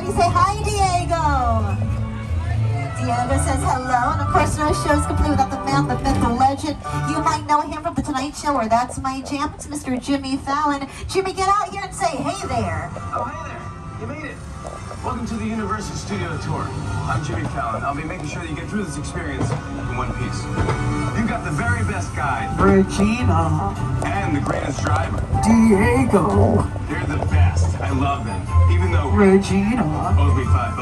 Everybody say hi, Diego. Diego says hello, and of course no show's complete without the man, the myth, the legend. You might know him from The Tonight Show or That's My Jam. It's Mr. Jimmy Fallon. Jimmy, get out here and say hey there. Oh, hey there. You made it. Welcome to the Universal Studio Tour. I'm Jimmy Fallon. I'll be making sure that you get through this experience in one piece. You've got the very best guide. Regina. And the greatest driver. Diego. They're the best. I love them. Even though Regina. owes me $5.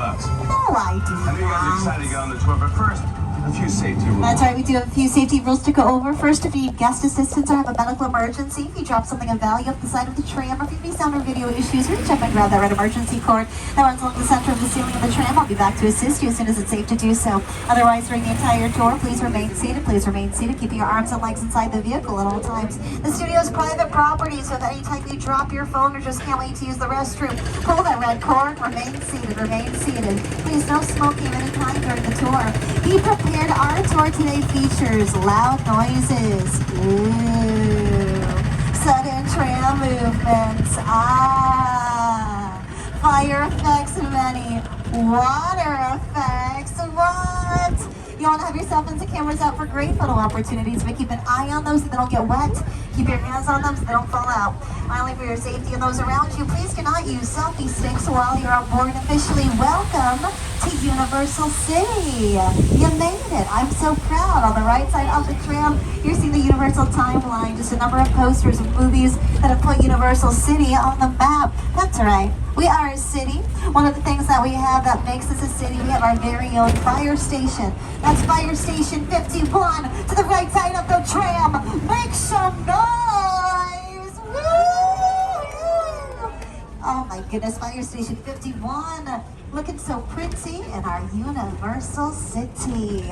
No idea. I know you guys are excited to get on the tour, but first, a few safety rules. That's right, we do have a few safety rules to go over. First, if you need guest assistance or have a medical emergency, if you drop something of value off the side of the tram, or if you have any sound or video issues, reach up and grab that red emergency cord that runs along the center of the ceiling of the tram. I'll be back to assist you as soon as it's safe to do so. Otherwise, during the entire tour, please remain seated. Please remain seated, keeping your arms and legs inside the vehicle at all times. The studio is private property, so if anytime you drop your phone or just can't wait to use the restroom, pull that red cord, remain seated, remain seated. Please, no smoking of any kind during the tour. Be prepared. Our tour today features loud noises, sudden tram movements, fire effects, and many water effects. What? You want to have your cell phones and cameras out for great photo opportunities, but keep an eye on those so they don't get wet. Keep your hands on them so they don't fall out. Finally, for your safety and those around you, please do not use selfie sticks while you're on board. Officially welcome to Universal City. You made it. I'm so proud. On the right side of the tram, you're seeing the Universal timeline, just a number of posters of movies that have put Universal City on the map. That's right. We are a city. One of the things that we have that makes us a city, we have our very own fire station. That's Fire Station 51 to the right side of the tram. Make some noise! Woo! Oh my goodness, Fire Station 51. Looking so pretty in our Universal City.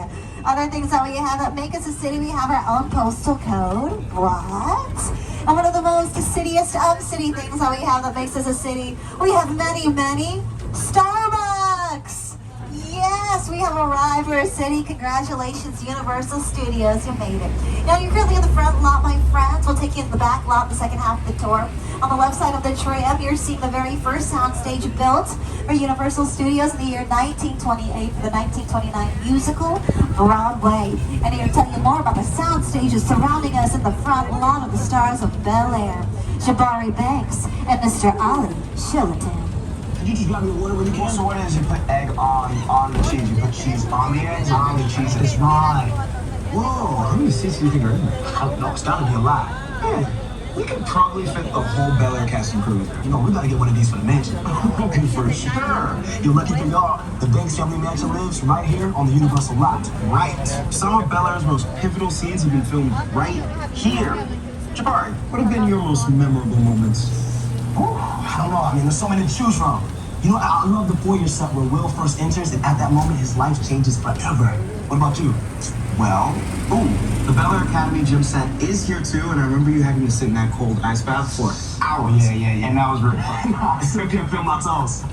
Other things that we have that make us a city, we have our own postal code. What? And one of the most citiest of city things that we have that makes us a city, we have many, many Starbucks. Yes, we have arrived. We're a city. Congratulations, Universal Studios. You made it. Now, you're currently in the front lot, my friends. We'll take you in the back lot, the second half of the tour. On the left side of the tram, you're seeing the very first soundstage built for Universal Studios in the year 1928 for the 1929 musical Broadway. And here to tell you more about the sound stages surrounding us in the front lawn of the stars of Bel Air, Jabari Banks and Mr. Ali Shillington. Could you just grab me a water when you can? So what is you put egg on the cheese? You put cheese on the eggs, on the cheese. That's right. Whoa, how many seats do you think are in there? No, it's gotta be a lot. Yeah. We could probably fit the whole Bel Air cast and crew there. You know, we gotta get one of these for the mansion. Okay, for sure. You're lucky for y'all. The Banks family mansion lives right here on the Universal lot. Right. Some of Bel Air's most pivotal scenes have been filmed right here. Jabari, what have been your most memorable moments? I don't know. I mean, there's so many to choose from. You know, I love the foyer set where Will first enters, and at that moment, his life changes forever. What about you? Well, the Bel Air Academy gym set is here too, and I remember you having to sit in that cold ice bath for hours. Yeah. And that was really fun. I still can't feel my toes.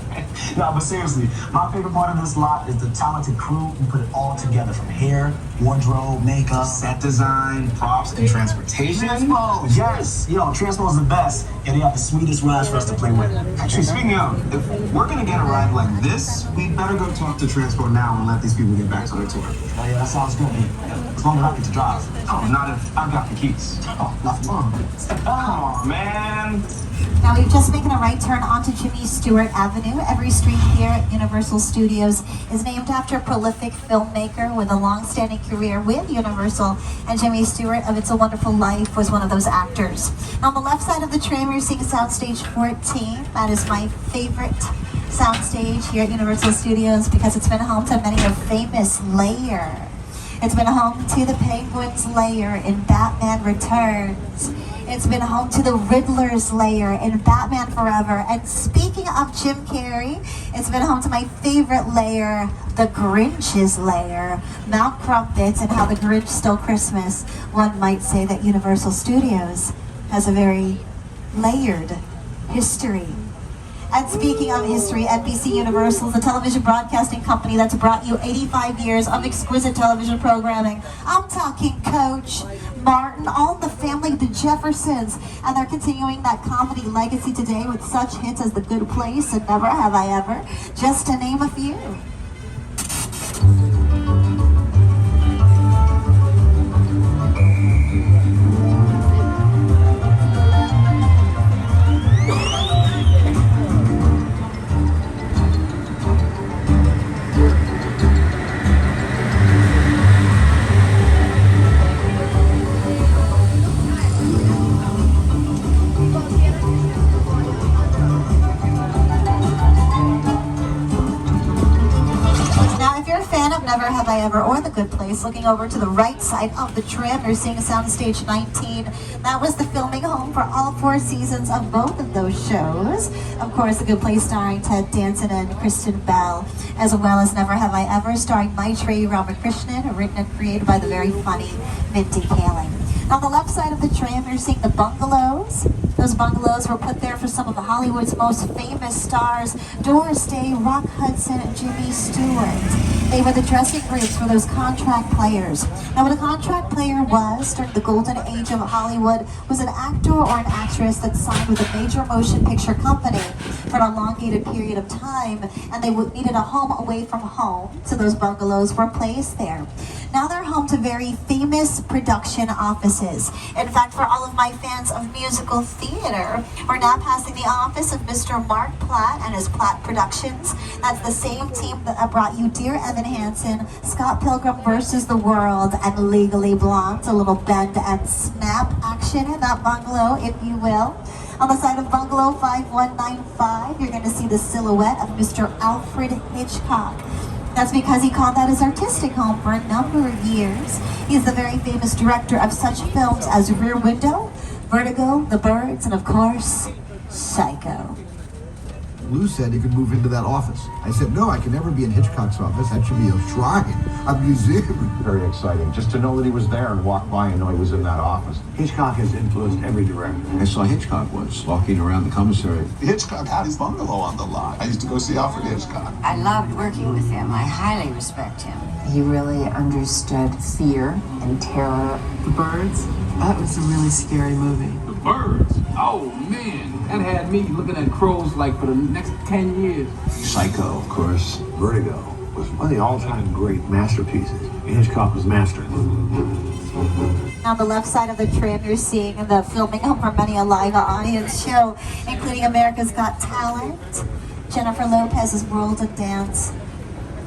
No, but seriously, my favorite part of this lot is the talented crew who put it all together, from hair, wardrobe, makeup, Set design, props, and transportation. Transpo, yes! You know, Transpo is the best, and they have the sweetest rides for us to play with. Actually, speaking of, if we're gonna get a ride like this, we better go talk to Transport now and let these people get back to their tour. Oh yeah, that sounds good, man. As long as I get to drive. Oh, not if I've got the keys. Oh, not for long. Come on, man. Now we've just taken a right turn onto Jimmy Stewart Avenue. Every street here at Universal Studios is named after a prolific filmmaker with a long-standing career with Universal, and Jimmy Stewart of It's a Wonderful Life was one of those actors. Now on the left side of the tram, you're seeing Soundstage 14. That is my favorite soundstage here at Universal Studios because it's been home to many a famous lair. It's been home to the Penguin's lair in Batman Returns. It's been home to the Riddler's lair in Batman Forever. And speaking of Jim Carrey, it's been home to my favorite lair, the Grinch's lair, Mount Crumpets, and How the Grinch Stole Christmas. One might say that Universal Studios has a very layered history. And speaking of history, NBC Universal is a television broadcasting company that's brought you 85 years of exquisite television programming. I'm talking Coach, Martin, all in the family, the Jeffersons, and they're continuing that comedy legacy today with such hits as The Good Place and Never Have I Ever, just to name a few. Never Have I Ever or The Good Place, looking over to the right side of the trim, you're seeing Soundstage 19. That was the filming home for all 4 seasons of both of those shows. Of course, The Good Place starring Ted Danson and Kristen Bell, as well as Never Have I Ever starring Maitreyi Ramakrishnan, written and created by the very funny Mindy Kaling. On the left side of the trim, you're seeing the bungalows. Those bungalows were put there for some of the Hollywood's most famous stars, Doris Day, Rock Hudson, and Jimmy Stewart. They were the dressing rooms for those contract players. Now, what a contract player was during the golden age of Hollywood was an actor or an actress that signed with a major motion picture company for an elongated period of time, and they needed a home away from home, so those bungalows were placed there. Now they're home to very famous production offices. In fact, for all of my fans of musical theater, we're now passing the office of Mr. Mark Platt and his Platt Productions. That's the same team that brought you Dear Evan Hansen, Scott Pilgrim vs. the World, and Legally Blonde. A little bend and snap action in that bungalow, if you will. On the side of Bungalow 5195, you're going to see the silhouette of Mr. Alfred Hitchcock. That's because he called that his artistic home for a number of years. He's the very famous director of such films as Rear Window, Vertigo, The Birds, and of course, Psycho. Lou said he could move into that office. I said, no, I can never be in Hitchcock's office. That should be a shrine, a museum. Very exciting, just to know that he was there and walk by and know he was in that office. Hitchcock has influenced every director. I saw Hitchcock once walking around the commissary. Hitchcock had his bungalow on the lot. I used to go see Alfred Hitchcock. I loved working with him. I highly respect him. He really understood fear and terror. The Birds? That was a really scary movie. The Birds? Oh, man. That had me looking at crows like for the next 10 years. Psycho, of course. Vertigo was one of the all-time great masterpieces. Hitchcock was mastering it. On the left side of the trim, you're seeing the filming home for many a live audience show, including America's Got Talent, Jennifer Lopez's World of Dance,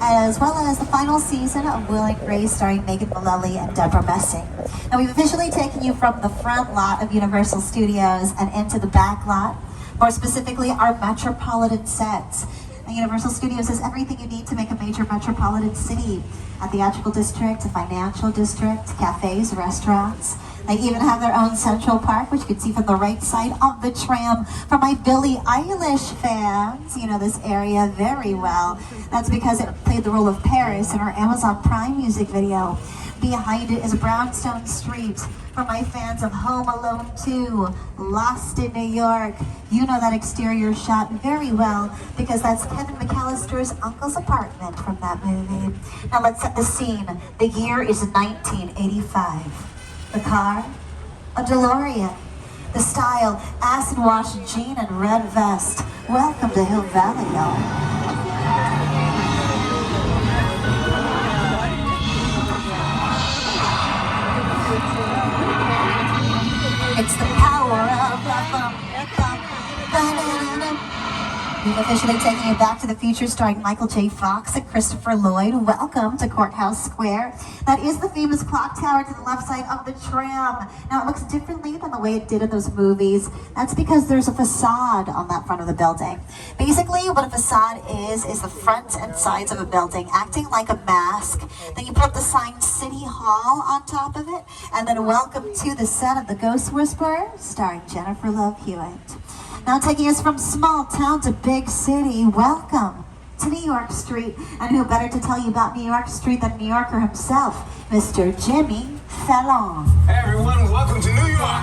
as well as the final season of Will and Grace starring Megan Mullally and Deborah Messing. Now, we've officially taken you from the front lot of Universal Studios and into the back lot, more specifically our metropolitan sets. Now, Universal Studios has everything you need to make a major metropolitan city. A theatrical district, a financial district, cafes, restaurants. They even have their own Central Park, which you can see from the right side of the tram. For my Billie Eilish fans, you know this area very well. That's because it played the role of Paris in our Amazon Prime music video. Behind it is Brownstone Street. For my fans of Home Alone 2, Lost in New York, you know that exterior shot very well because that's Kevin McAllister's uncle's apartment from that movie. Now let's set the scene. The year is 1985. The car, a DeLorean. The style, acid-wash jean and red vest. Welcome to Hill Valley, y'all. It's the power of love. We've officially taken you back to the future starring Michael J. Fox and Christopher Lloyd. Welcome to Courthouse Square. That is the famous clock tower to the left side of the tram. Now, it looks differently than the way it did in those movies. That's because there's a facade on that front of the building. Basically, what a facade is the front and sides of a building acting like a mask. Then you put the sign City Hall on top of it, and then welcome to the set of The Ghost Whisperer, starring Jennifer Love Hewitt. Now taking us from small town to big city, welcome to New York Street. And who better to tell you about New York Street than New Yorker himself, Mr. Jimmy Fallon. Hey everyone, welcome to New York.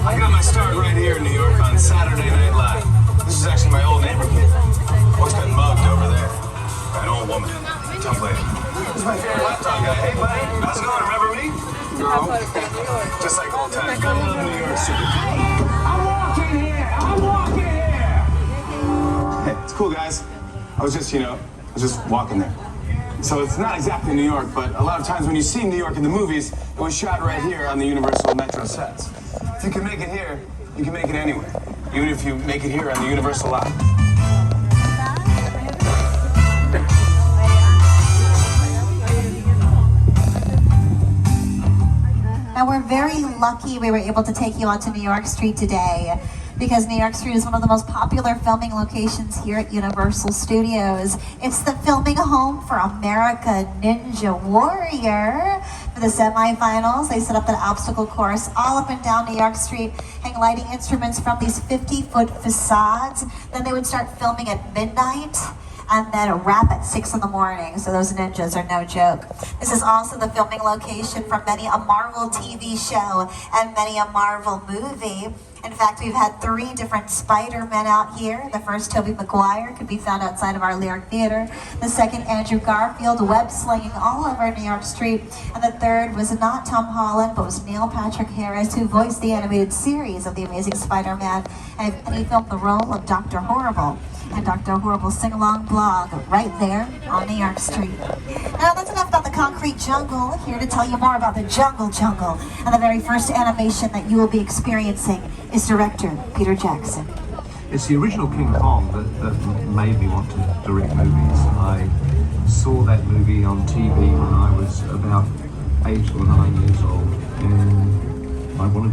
I got my start right here in New York on Saturday Night Live. This is actually my old neighborhood. Once got mugged over there by an old woman. Tough lady. This is my favorite hot dog guy. Hey buddy, how's it going? Remember me? No. It's cool, guys. I was just walking there. So it's not exactly New York, but a lot of times when you see New York in the movies, it was shot right here on the Universal Metro sets. If you can make it here, you can make it anywhere. Even if you make it here on the Universal lot. Now we're very lucky we were able to take you onto New York Street today because New York Street is one of the most popular filming locations here at Universal Studios. It's the filming home for America Ninja Warrior. For the semifinals, they set up an obstacle course all up and down New York Street, hang lighting instruments from these 50-foot facades. Then they would start filming at midnight and then wrap at 6 in the morning, so those ninjas are no joke. This is also the filming location for many a Marvel TV show and many a Marvel movie. In fact, we've had 3 different Spider-Men out here. The first, Tobey Maguire, could be found outside of our Lyric Theater. The second, Andrew Garfield, web-slinging all over New York Street. And the third was not Tom Holland, but was Neil Patrick Harris, who voiced the animated series of The Amazing Spider-Man, and he filmed the role of Dr. Horrible. And Dr. Horrible's sing-along blog right there on New York Street. Now that's enough about the concrete jungle. Here to tell you more about the jungle. And the very first animation that you will be experiencing is director Peter Jackson. It's the original King Kong that made me want to direct movies. I saw that movie on TV when I was about 8 or 9 years old, and I wanted